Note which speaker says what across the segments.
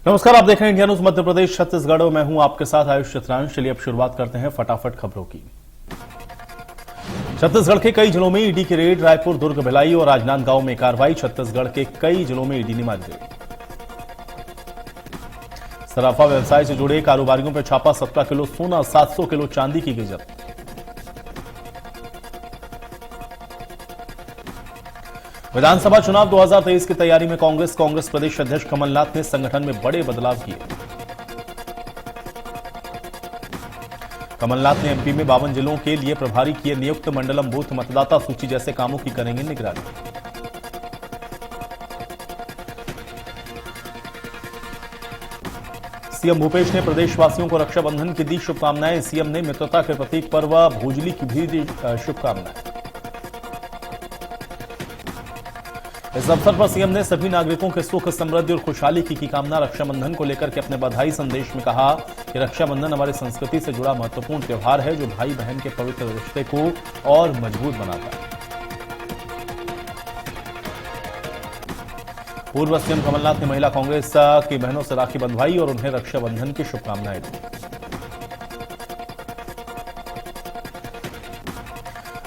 Speaker 1: नमस्कार, आप देख रहे हैं इंडिया न्यूज मध्य प्रदेश छत्तीसगढ़ और मैं हूं आपके साथ आयुष चित्रांश। चलिए अब शुरुआत करते हैं फटाफट खबरों की। छत्तीसगढ़ के कई जिलों में ईडी की रेड, रायपुर, दुर्ग, भिलाई और राजनांदगांव में कार्रवाई। छत्तीसगढ़ के कई जिलों में ईडी ने मारी रेड। सराफा व्यवसाय से जुड़े कारोबारियों पर छापा, 17 किलो सोना, 700 किलो चांदी की गई जब्त। विधानसभा चुनाव 2023 की तैयारी में कांग्रेस प्रदेश अध्यक्ष कमलनाथ ने संगठन में बड़े बदलाव किए। कमलनाथ ने एमपी में 52 जिलों के लिए प्रभारी किए नियुक्त। मंडलम बूथ, मतदाता सूची जैसे कामों की करेंगे निगरानी। सीएम भूपेश ने प्रदेशवासियों को रक्षाबंधन की दी शुभकामनाएं। सीएम ने मित्रता के प्रतीक पर्व भोजली की भी दी शुभकामनाएं। इस अवसर पर सीएम ने सभी नागरिकों के सुख, समृद्धि और खुशहाली की कामना। रक्षाबंधन को लेकर के अपने बधाई संदेश में कहा कि रक्षाबंधन हमारी संस्कृति से जुड़ा महत्वपूर्ण त्योहार है जो भाई बहन के पवित्र रिश्ते को और मजबूत बनाता है। पूर्व सीएम कमलनाथ ने महिला कांग्रेस की बहनों से राखी बंधवाई और उन्हें रक्षाबंधन की शुभकामनाएं दी।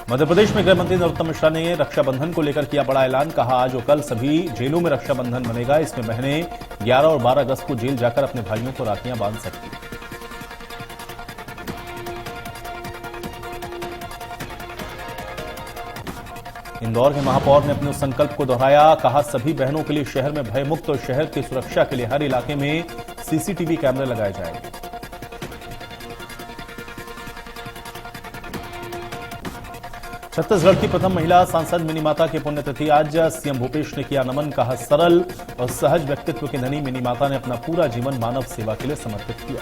Speaker 1: मध्य प्रदेश में गृह मंत्री नरोत्तम मिश्रा ने रक्षाबंधन को लेकर किया बड़ा ऐलान। कहा आज और कल सभी जेलों में रक्षाबंधन बनेगा। इसमें बहनें 11 और 12 अगस्त को जेल जाकर अपने भाइयों को राखियां बांध सकती हैं। इंदौर के महापौर ने अपने उस संकल्प को दोहराया। कहा सभी बहनों के लिए शहर में भयमुक्त और शहर की सुरक्षा के लिए हर इलाके में सीसीटीवी कैमरे लगाए जाएंगे। छत्तीसगढ़ की प्रथम महिला सांसद मिनी माता की पुण्यतिथि आज। सीएम भूपेश ने किया नमन। कहा सरल और सहज व्यक्तित्व की धनी मिनी माता ने अपना पूरा जीवन मानव सेवा के लिए समर्पित किया।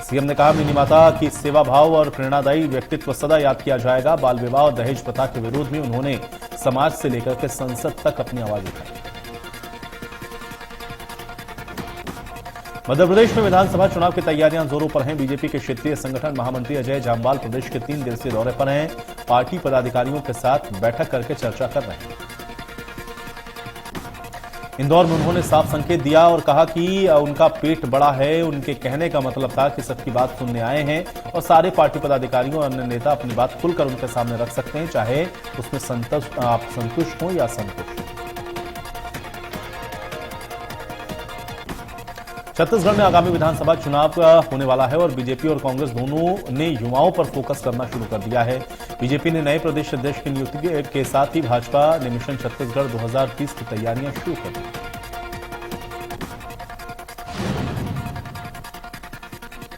Speaker 1: सीएम ने कहा मिनी माता की सेवा भाव और प्रेरणादायी व्यक्तित्व सदा याद किया जाएगा। बाल विवाह और दहेज प्रथा के विरोध में उन्होंने समाज से लेकर के संसद तक अपनी आवाज उठाई। मध्य प्रदेश में विधानसभा चुनाव की तैयारियां जोरों पर हैं। बीजेपी के क्षेत्रीय संगठन महामंत्री अजय जामवाल प्रदेश के 3 दिवसीय दौरे पर हैं। पार्टी पदाधिकारियों के साथ बैठक करके चर्चा कर रहे हैं। इंदौर में उन्होंने साफ संकेत दिया और कहा कि उनका पेट बड़ा है। उनके कहने का मतलब था कि सबकी बात सुनने आए हैं और सारे पार्टी पदाधिकारियों और अन्य नेता अपनी बात खुलकर उनके सामने रख सकते हैं, चाहे उसमें आप संतुष्ट हो या असंतुष्ट। छत्तीसगढ़ में आगामी विधानसभा चुनाव होने वाला है और बीजेपी और कांग्रेस दोनों ने युवाओं पर फोकस करना शुरू कर दिया है। बीजेपी ने नए प्रदेश अध्यक्ष की नियुक्ति के साथ ही भाजपा ने मिशन छत्तीसगढ़ 2030 की तैयारियां शुरू कर दी।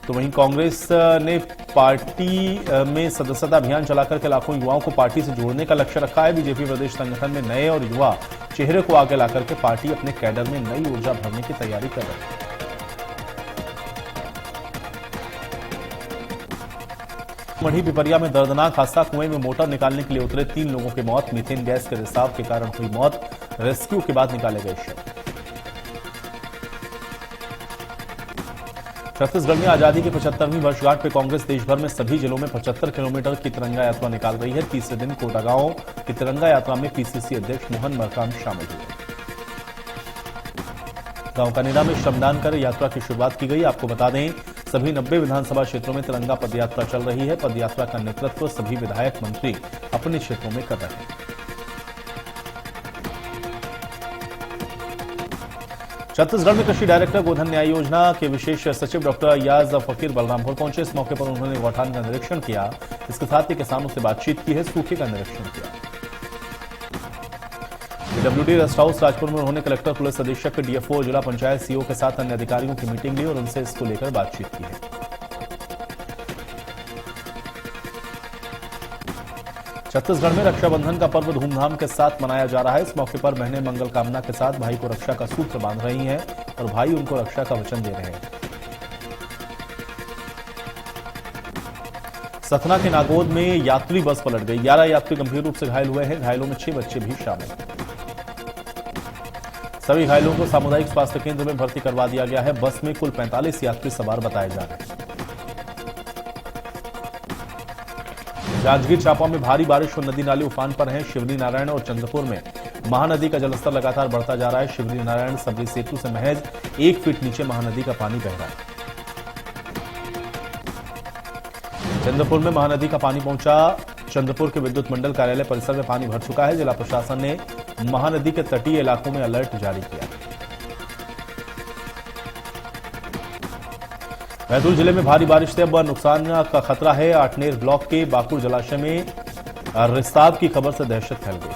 Speaker 1: तो वहीं कांग्रेस ने पार्टी में सदस्यता अभियान चलाकर के लाखों युवाओं को पार्टी से जोड़ने का लक्ष्य रखा है। बीजेपी प्रदेश संगठन में नए और युवा चेहरे को आगे लाकर के पार्टी अपने कैडर में नई ऊर्जा भरने की तैयारी कर रही है। मढ़ी पिपरिया में दर्दनाक हादसा। कुएं में मोटर निकालने के लिए उतरे 3 लोगों की मौत। मीथेन गैस के रिसाव के कारण हुई मौत। रेस्क्यू के बाद निकाले गए शव। छत्तीसगढ़ में आजादी की 75वीं वर्षगांठ पर कांग्रेस देश भर में सभी जिलों में 75 किलोमीटर की तिरंगा यात्रा निकाल रही है। तीसरे दिन कोटागांव की तिरंगा यात्रा में पीसीसी अध्यक्ष मोहन मरकाम शामिल हुए। गांव कनेरा में श्रमदान कर यात्रा की शुरुआत की गई। आपको बता दें सभी 90 विधानसभा क्षेत्रों में तिरंगा पदयात्रा चल रही है। पदयात्रा का नेतृत्व सभी विधायक मंत्री अपने क्षेत्रों में कर रहे हैं। छत्तीसगढ़ में कृषि डायरेक्टर गोधन न्याय योजना के विशेष सचिव डॉक्टर याज फकीर बलरामपुर पहुंचे। इस मौके पर उन्होंने गौठान का निरीक्षण किया। इसके साथ ही किसानों से बातचीत की है। सूखे का निरीक्षण किया। डब्ल्यूडी रेस्ट हाउस राजपुर में उन्होंने कलेक्टर, पुलिस अधीक्षक, डीएफओ, जिला पंचायत सीओ के साथ अन्य अधिकारियों की मीटिंग ली और उनसे इसको लेकर बातचीत की है। छत्तीसगढ़ में रक्षाबंधन का पर्व धूमधाम के साथ मनाया जा रहा है। इस मौके पर बहनें मंगल कामना के साथ भाई को रक्षा का सूत्र बांध रही हैं और भाई उनको रक्षा का वचन दे रहे हैं। सतना के नागौद में यात्री बस पलट गई। 11 यात्री गंभीर रूप से घायल हुए हैं। घायलों में 6 बच्चे भी शामिल हैं। सभी घायलों को सामुदायिक स्वास्थ्य केंद्र में भर्ती करवा दिया गया है। बस में कुल 45 यात्री सवार बताए जा रहे हैं। जांजगीर चांपा में भारी बारिश और नदी नाले उफान पर हैं। शिवरी नारायण और चंद्रपुर में महानदी का जलस्तर लगातार बढ़ता जा रहा है। शिवरी नारायण सबरी सेतु से महज 1 फीट नीचे महानदी का पानी बह रहा है। चंद्रपुर में महानदी का पानी पहुंचा। चंद्रपुर के विद्युत मंडल कार्यालय परिसर में पानी भर चुका है। जिला प्रशासन ने महानदी के तटीय इलाकों में अलर्ट जारी किया। बैतूल जिले में भारी बारिश से अब नुकसान का खतरा है। आठनेर ब्लॉक के बाकुर जलाशय में रिसाव की खबर से दहशत फैल गई।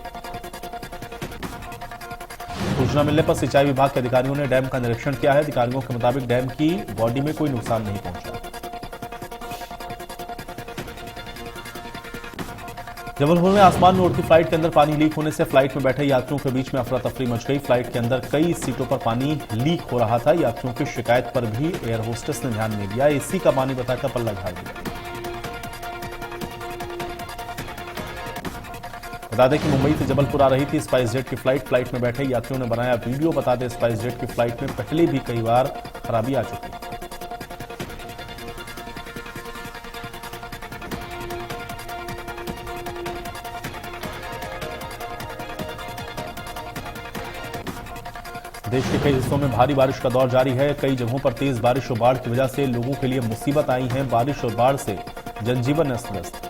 Speaker 1: सूचना मिलने पर सिंचाई विभाग के अधिकारियों ने डैम का निरीक्षण किया है। अधिकारियों के मुताबिक डैम की बॉडी में कोई नुकसान नहीं पहुंचा। जबलपुर में आसमान में उड़ती फ्लाइट के अंदर पानी लीक होने से फ्लाइट में बैठे यात्रियों के बीच में अफरा तफरी मच गई। फ्लाइट के अंदर कई सीटों पर पानी लीक हो रहा था। यात्रियों की शिकायत पर भी एयर होस्टेस ने ध्यान नहीं दिया। एसी का पानी बताकर पल्ला झाड़ दिया। बता दें कि मुंबई से जबलपुर आ रही थी स्पाइस जेट की फ्लाइट में बैठे यात्रियों ने बनाया वीडियो। बता दें स्पाइस जेट की फ्लाइट में पहले भी कई बार खराबी आ चुकी है। देश के कई हिस्सों में भारी बारिश का दौर जारी है। कई जगहों पर तेज बारिश और बाढ़ की वजह से लोगों के लिए मुसीबत आई है। बारिश और बाढ़ से जनजीवन अस्त व्यस्त।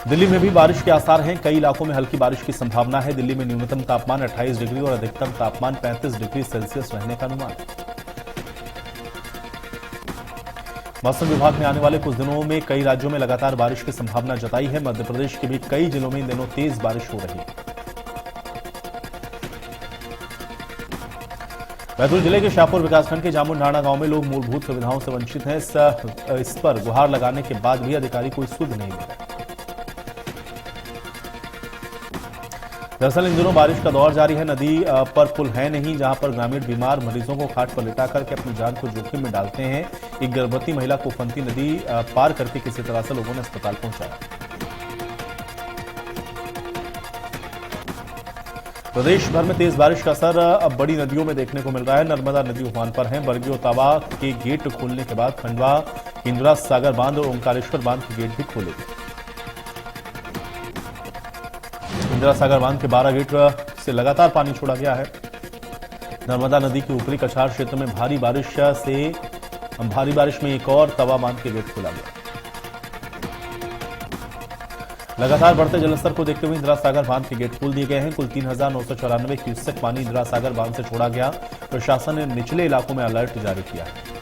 Speaker 1: दिल्ली में भी बारिश के आसार हैं। कई इलाकों में हल्की बारिश की संभावना है। दिल्ली में न्यूनतम तापमान 28 डिग्री और अधिकतम तापमान 35 डिग्री सेल्सियस रहने का अनुमान है। मौसम विभाग ने आने वाले कुछ दिनों में कई राज्यों में लगातार बारिश की संभावना जताई है। मध्य प्रदेश के भी कई जिलों में इन दिनों तेज बारिश हो रही है। बैतूल जिले के शाहपुर विकासखंड के जामुनडांडा गांव में लोग मूलभूत सुविधाओं से वंचित हैं। इस पर गुहार लगाने के बाद भी अधिकारी कोई सुध नहीं ले रहे। दरअसल इन दिनों बारिश का दौर जारी है। नदी पर पुल है नहीं, जहां पर ग्रामीण बीमार मरीजों को खाट पर लिटा करके अपनी जान को जोखिम में डालते हैं। एक गर्भवती महिला को फंती नदी पार करके किसी तरह से लोगों ने अस्पताल पहुंचाया। प्रदेश भर में तेज बारिश का असर अब बड़ी नदियों में देखने को मिल रहा है। नर्मदा नदी उफान पर है। बरगी और तावा के गेट खोलने के बाद खंडवा, इंदिरा सागर बांध और ओंकारेश्वर बांध के गेट भी खोले गए। इंदिरा सागर बांध के 12 गेट से लगातार पानी छोड़ा गया है। नर्मदा नदी के ऊपरी कछार क्षेत्र में भारी बारिश में एक और तवा बांध के गेट खोला गया। लगातार बढ़ते जलस्तर को देखते हुए इंदिरा सागर बांध के गेट खोल दिए गए हैं। कुल 3,994 क्यूसेक पानी इंदिरा सागर बांध से छोड़ा गया। प्रशासन ने निचले इलाकों में अलर्ट जारी किया है।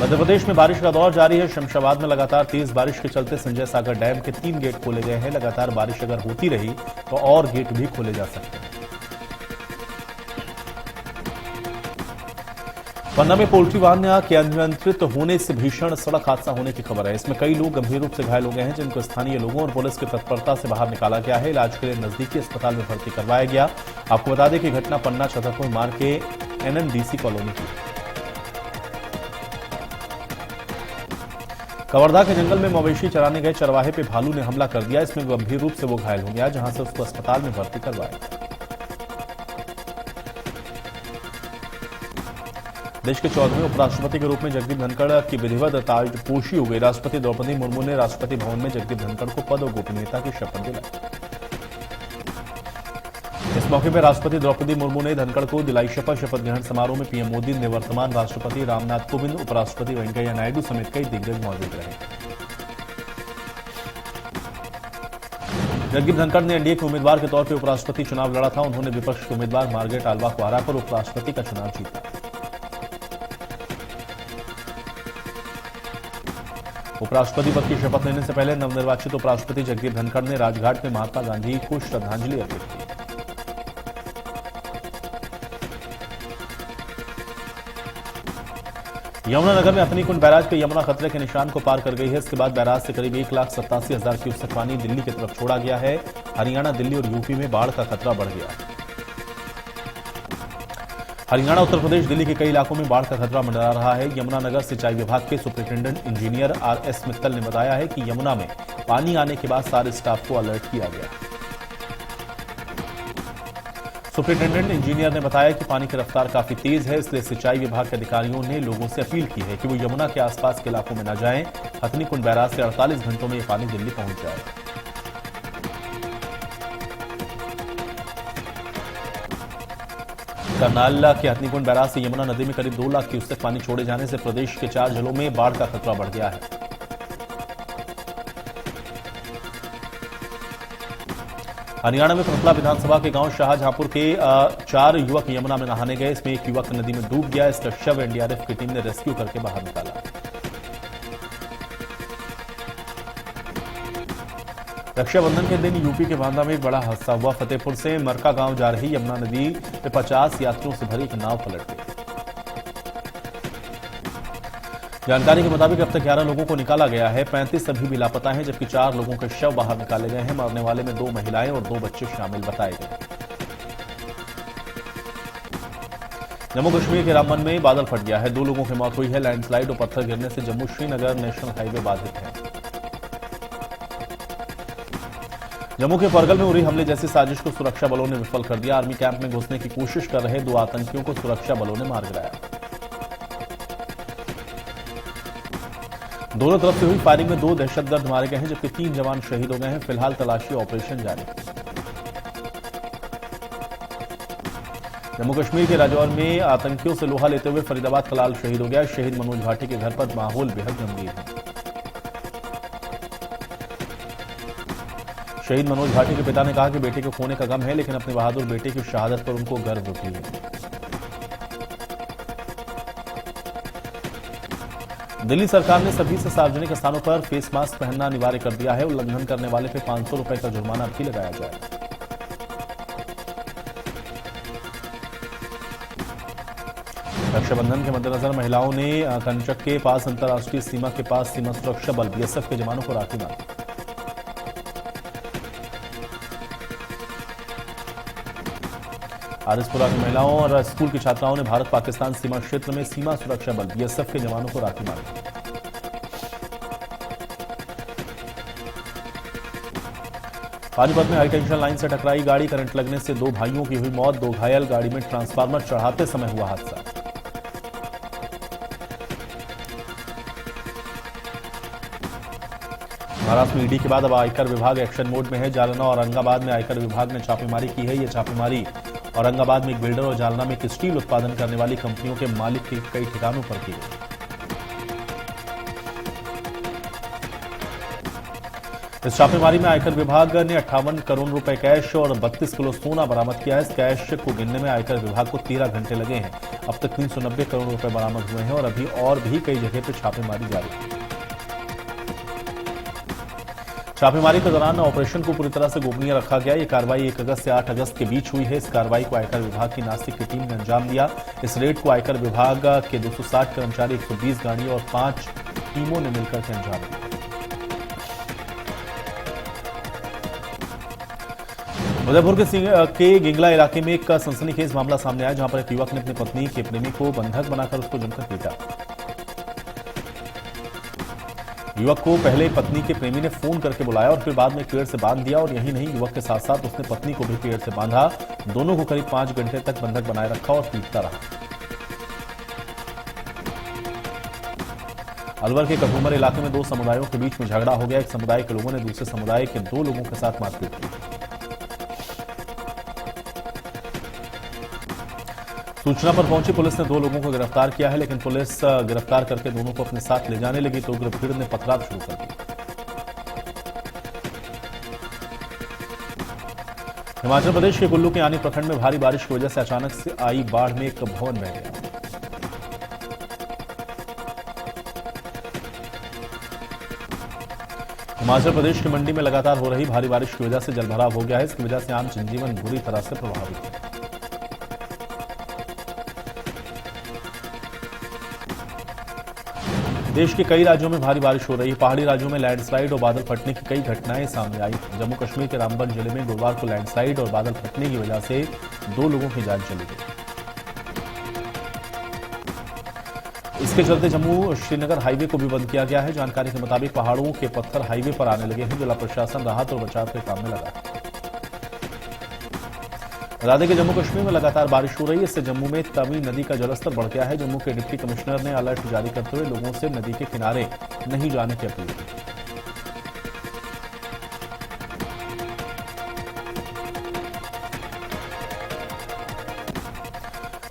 Speaker 1: मध्य प्रदेश में बारिश का दौर जारी है। शमशाबाद में लगातार तेज बारिश के चलते संजय सागर डैम के 3 गेट खोले गए हैं। लगातार बारिश अगर होती रही तो और गेट भी खोले जा सकते हैं। पन्ना में पोल्ट्री वाहन के अनियंत्रित होने से भीषण सड़क हादसा होने की खबर है। इसमें कई लोग गंभीर रूप से घायल हो गए हैं, जिनको स्थानीय लोगों और पुलिस की तत्परता से बाहर निकाला गया है। इलाज के लिए नजदीकी अस्पताल में भर्ती करवाया गया। आपको बता दें कि घटना पन्ना छतरपुर मार्ग के NNDC कॉलोनी की। कवर्धा के जंगल में मवेशी चराने गए चरवाहे पे भालू ने हमला कर दिया। इसमें गंभीर रूप से वो घायल हो गया, जहां से उसको अस्पताल में भर्ती करवाया। देश के 14वें उपराष्ट्रपति के रूप में जगदीप धनखड़ की विधिवत ताजपोशी हो गई। राष्ट्रपति द्रौपदी मुर्मू ने राष्ट्रपति भवन में जगदीप धनखड़ को पद और गोपनीयता की शपथ दिलाई। इस मौके पर राष्ट्रपति द्रौपदी मुर्मू ने धनखड़ को दिलाई शपथ। शपथ ग्रहण समारोह में पीएम मोदी, निवर्तमान राष्ट्रपति रामनाथ कोविंद, उपराष्ट्रपति वेंकैया नायडू समेत कई दिग्गज मौजूद रहे। जगदीप धनखड़ ने एनडीए के उम्मीदवार के तौर पर उपराष्ट्रपति चुनाव लड़ा था। उन्होंने विपक्ष के उम्मीदवार मार्गरेट आल्वा को हराकर उपराष्ट्रपति का चुनाव जीता। उपराष्ट्रपति पद की शपथ लेने से पहले नवनिर्वाचित उपराष्ट्रपति जगदीप धनखड़ ने राजघाट में महात्मा गांधी को श्रद्धांजलि अर्पित की। यमुनानगर में हथनीकुंड बैराज के यमुना खतरे के निशान को पार कर गई है। इसके बाद बैराज से करीब 1,87,000 क्यूसेक पानी दिल्ली की तरफ छोड़ा गया है। हरियाणा, दिल्ली और यूपी में बाढ़ का खतरा बढ़ गया है। हरियाणा, उत्तर प्रदेश, दिल्ली के कई इलाकों में बाढ़ का खतरा मंडरा रहा है। यमुनानगर सिंचाई विभाग के सुपरिंटेंडेंट इंजीनियर RS मित्तल ने बताया है कि यमुना में पानी आने के बाद सारे स्टाफ को अलर्ट किया गया। सुपरिटेंडेंट इंजीनियर ने बताया कि पानी की रफ्तार काफी तेज है, इसलिए सिंचाई विभाग के अधिकारियों ने लोगों से अपील की है कि वो यमुना के आसपास के इलाकों में न जाएं। हथनी कुंड बैराज से 48 घंटों में ये पानी दिल्ली पहुंच जाएगा। करनाल के हथनीकुंड बैराज से यमुना नदी में करीब 2 लाख क्यूसेक पानी छोड़े जाने से प्रदेश के 4 जिलों में बाढ़ का खतरा बढ़ गया है। हरियाणा में पृथला विधानसभा के गांव शाहजहांपुर के 4 युवक यमुना में नहाने गए। इसमें एक युवक नदी में डूब गया। इसका शव एनडीआरएफ की टीम ने रेस्क्यू करके बाहर निकाला। रक्षाबंधन के दिन यूपी के बांदा में एक बड़ा हादसा हुआ। फतेहपुर से मरका गांव जा रही यमुना नदी में 50 यात्रियों से भरी एक नाव पलट गई। जानकारी के मुताबिक अब तक 11 लोगों को निकाला गया है। 35 अभी भी लापता हैं, जबकि 4 लोगों के शव बाहर निकाले गए हैं। मरने वाले में 2 महिलाएं और 2 बच्चे शामिल बताए गए। जम्मू कश्मीर के रामबन में बादल फट गया है। 2 लोगों की मौत हुई है। लैंडस्लाइड और पत्थर गिरने से जम्मू श्रीनगर नेशनल हाईवे बाधित है। जम्मू के परगल में उरी हमले जैसी साजिश को सुरक्षा बलों ने विफल कर दिया। आर्मी कैंप में घुसने की कोशिश कर रहे 2 आतंकियों को सुरक्षा बलों ने मार गिराया। दोनों तरफ से हुई फायरिंग में 2 दहशतगर्द मारे गए हैं, जबकि 3 जवान शहीद हो गए हैं। फिलहाल तलाशी ऑपरेशन जारी है। जम्मू कश्मीर के राजौर में आतंकियों से लोहा लेते हुए फरीदाबाद का लाल शहीद हो गया। शहीद मनोज भाटी के घर पर माहौल बेहद गंभीर है। शहीद मनोज भाटी के पिता ने कहा कि बेटे को खोने का गम है, लेकिन अपने बहादुर बेटे की शहादत पर उनको गर्व भी है। दिल्ली सरकार ने सभी से सार्वजनिक स्थानों पर फेस मास्क पहनना अनिवार्य कर दिया है। उल्लंघन करने वाले पे 500 रुपए का जुर्माना भी लगाया जाएगा। रक्षाबंधन के मद्देनजर महिलाओं ने कंचक के पास अंतर्राष्ट्रीय सीमा के पास सीमा सुरक्षा बल बीएसएफ के जवानों को राखी बांधी। आरिसपुरा की महिलाओं और स्कूल की छात्राओं ने भारत पाकिस्तान सीमा क्षेत्र में सीमा सुरक्षा बल बीएसएफ के जवानों को राखी बांधी। पानीपत में हाईटेंशन लाइन से टकराई गाड़ी, करंट लगने से 2 भाइयों की हुई मौत, 2 घायल। गाड़ी में ट्रांसफार्मर चढ़ाते समय हुआ हादसा। महाराष्ट्र में ईडी के बाद अब आयकर विभाग एक्शन मोड में है। जालना और औरंगाबाद में आयकर विभाग ने छापेमारी की है। यह छापेमारी औरंगाबाद में एक बिल्डर और जालना में एक स्टील उत्पादन करने वाली कंपनियों के मालिक के कई ठिकानों पर की गई। इस छापेमारी में आयकर विभाग ने 58 करोड़ रुपए कैश और 32 किलो सोना बरामद किया है। इस कैश को गिनने में आयकर विभाग को 13 घंटे लगे हैं। अब तक 390 करोड़ रुपए बरामद हुए हैं और अभी और भी कई जगह पर छापेमारी जारी है। छापेमारी के दौरान ऑपरेशन को पूरी तरह से गोपनीय रखा गया। यह कार्रवाई 1 अगस्त से 8 अगस्त के बीच हुई है। इस कार्रवाई को आयकर विभाग की नासिक की टीम ने अंजाम दिया। इस रेड को आयकर विभाग के 260 कर्मचारी, 120 गाड़ी और 5 टीमों ने मिलकर के अंजाम दिया। उदयपुर के गिंगला इलाके में एक सनसनीखेज मामला सामने आया, जहां पर एक युवक ने अपनी पत्नी के प्रेमी को बंधक बनाकर उसको जमकर पीटा। युवक को पहले पत्नी के प्रेमी ने फोन करके बुलाया और फिर बाद में पेड़ से बांध दिया। और यही नहीं, युवक के साथ साथ उसने पत्नी को भी पेड़ से बांधा। दोनों को करीब 5 घंटे तक बंधक बनाए रखा और पीटता रहा। अलवर के कठुमर इलाके में 2 समुदायों के बीच में झगड़ा हो गया। एक समुदाय के लोगों ने दूसरे समुदाय के 2 लोगों के साथ मारपीट की। सूचना पर पहुंची पुलिस ने 2 लोगों को गिरफ्तार किया है, लेकिन पुलिस गिरफ्तार करके दोनों को अपने साथ ले जाने लगी तो उग्र भीड़ ने पथराव शुरू कर दिया। हिमाचल प्रदेश के कुल्लू के आनी प्रखंड में भारी बारिश की वजह से अचानक से आई बाढ़ में एक भवन बह गया। हिमाचल प्रदेश की मंडी में लगातार हो रही भारी बारिश की वजह से जलभराव हो गया है। इसकी वजह से आम जनजीवन बुरी तरह से प्रभावित है। देश के कई राज्यों में भारी बारिश हो रही है। पहाड़ी राज्यों में लैंडस्लाइड और बादल फटने की कई घटनाएं सामने आई। जम्मू कश्मीर के रामबन जिले में गुरुवार को लैंडस्लाइड और बादल फटने की वजह से 2 लोगों की जान चली गई। इसके चलते जम्मू श्रीनगर हाईवे को भी बंद किया गया है। जानकारी के मुताबिक पहाड़ों के पत्थर हाईवे पर आने लगे हैं। जिला प्रशासन राहत और बचाव के काम में लगा है। बता दें कि जम्मू कश्मीर में लगातार बारिश हो रही है। इससे जम्मू में तवी नदी का जलस्तर बढ़ गया है। जम्मू के डिप्टी कमिश्नर ने अलर्ट जारी करते हुए लोगों से नदी के किनारे नहीं जाने की अपील की।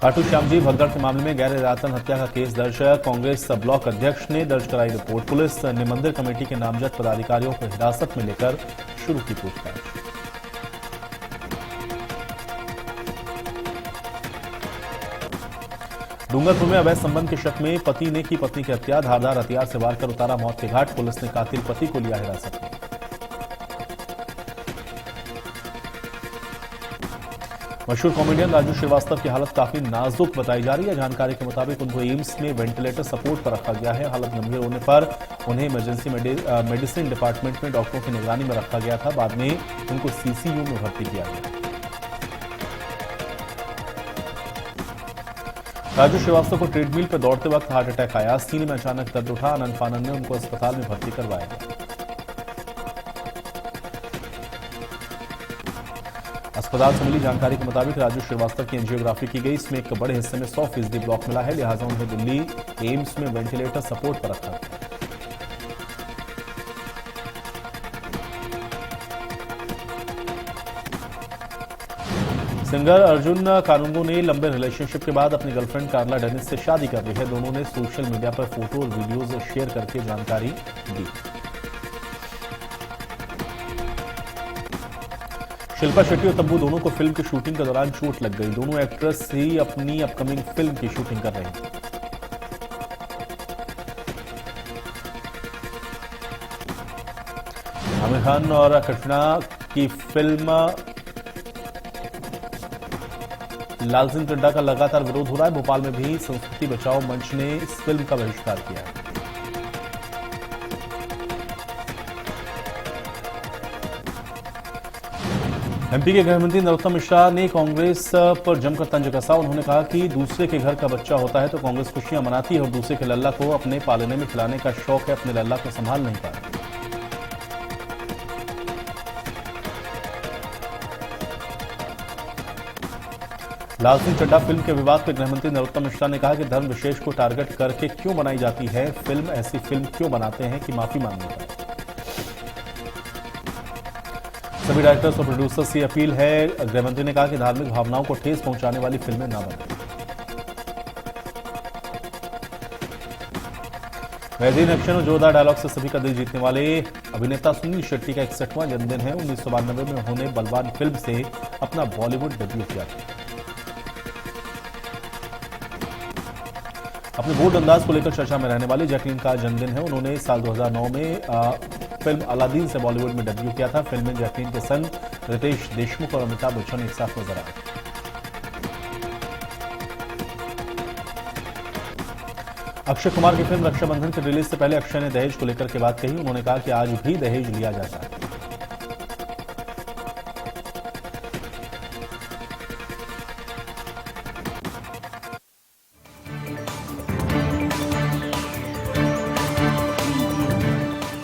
Speaker 1: खाटू श्याम जी भगदड़ के मामले में गैर इरादतन हत्या का केस दर्ज है। कांग्रेस ब्लॉक अध्यक्ष ने दर्ज कराई रिपोर्ट। पुलिस ने मंदिर कमेटी के नामजद पदाधिकारियों को हिरासत में लेकर शुरू की पूछताछ। डूंगरपुर में अवैध संबंध के शक में पति ने की पत्नी की हत्या। धारदार हथियार से वार कर उतारा मौत के घाट। पुलिस ने कातिल पति को लिया हिरासत में। मशहूर कॉमेडियन राजू श्रीवास्तव की हालत काफी नाजुक बताई जा रही है। जानकारी के मुताबिक उनको एम्स में वेंटिलेटर सपोर्ट पर रखा गया है। हालत गंभीर होने पर उन्हें इमरजेंसी मेडिसिन डिपार्टमेंट में डॉक्टरों की निगरानी में रखा गया था। बाद में उनको सीसीयू में भर्ती किया गया। राजू श्रीवास्तव को ट्रेडमिल पर दौड़ते वक्त हार्ट अटैक आया। सीने में अचानक दर्द उठा। अनंत फानन ने उनको अस्पताल में भर्ती करवाया गया। अस्पताल से मिली जानकारी के मुताबिक राजू श्रीवास्तव की एंजियोग्राफी की गई। इसमें एक बड़े हिस्से में 100% ब्लॉक मिला है। लिहाजा उन्हें दिल्ली एम्स में वेंटिलेटर सपोर्ट पर रखा गया। सिंगर अर्जुन कानूंगो ने लंबे रिलेशनशिप के बाद अपनी गर्लफ्रेंड कार्ला डेनिस से शादी कर ली है। दोनों ने सोशल मीडिया पर फोटो और वीडियोज शेयर करके जानकारी दी। शिल्पा शेट्टी और तब्बू दोनों को फिल्म की शूटिंग के दौरान चोट लग गई। दोनों एक्ट्रेस ही अपनी अपकमिंग फिल्म की शूटिंग कर रही हैं। आमिर खान और कटरीना की फिल्म लाल सिंह चड्ढा का लगातार विरोध हो रहा है। भोपाल में भी संस्कृति बचाओ मंच ने इस फिल्म का बहिष्कार किया है। एमपी के गृहमंत्री नरोत्तम मिश्रा ने कांग्रेस पर जमकर तंज कसा। उन्होंने कहा कि दूसरे के घर का बच्चा होता है तो कांग्रेस खुशियां मनाती है और दूसरे के लल्ला को अपने पालने में खिलाने का शौक है, अपने लल्ला को संभाल नहीं पाए। लाल सिंह चड्ढा फिल्म के विवाद पर गृहमंत्री नरोत्तम मिश्रा ने कहा कि धर्म विशेष को टारगेट करके क्यों बनाई जाती है फिल्म। ऐसी फिल्म क्यों बनाते हैं कि माफी मांगनी पड़े। सभी डायरेक्टर्स और प्रोड्यूसर्स की अपील है। गृहमंत्री ने कहा कि धार्मिक भावनाओं को ठेस पहुंचाने वाली फिल्में न बनें। बेहतरीन एक्शन और जोरदार डायलॉग से सभी का दिल जीतने वाले अभिनेता सुनील शेट्टी का 61वां जन्मदिन है। 1992 में उन्होंने बलवान फिल्म से अपना बॉलीवुड डेब्यू किया था। अपने बोल्ड अंदाज को लेकर चर्चा में रहने वाली जैकलीन का जन्मदिन है। उन्होंने साल 2009 में फिल्म अलादीन से बॉलीवुड में डेब्यू किया था। फिल्म में जैकलीन के संग रितेश देशमुख और अमिताभ बच्चन एक साथ नजर आए। अक्षय कुमार की फिल्म रक्षाबंधन के रिलीज से पहले अक्षय ने दहेज को लेकर के बात कही। उन्होंने कहा कि आज भी दहेज लिया जाता है।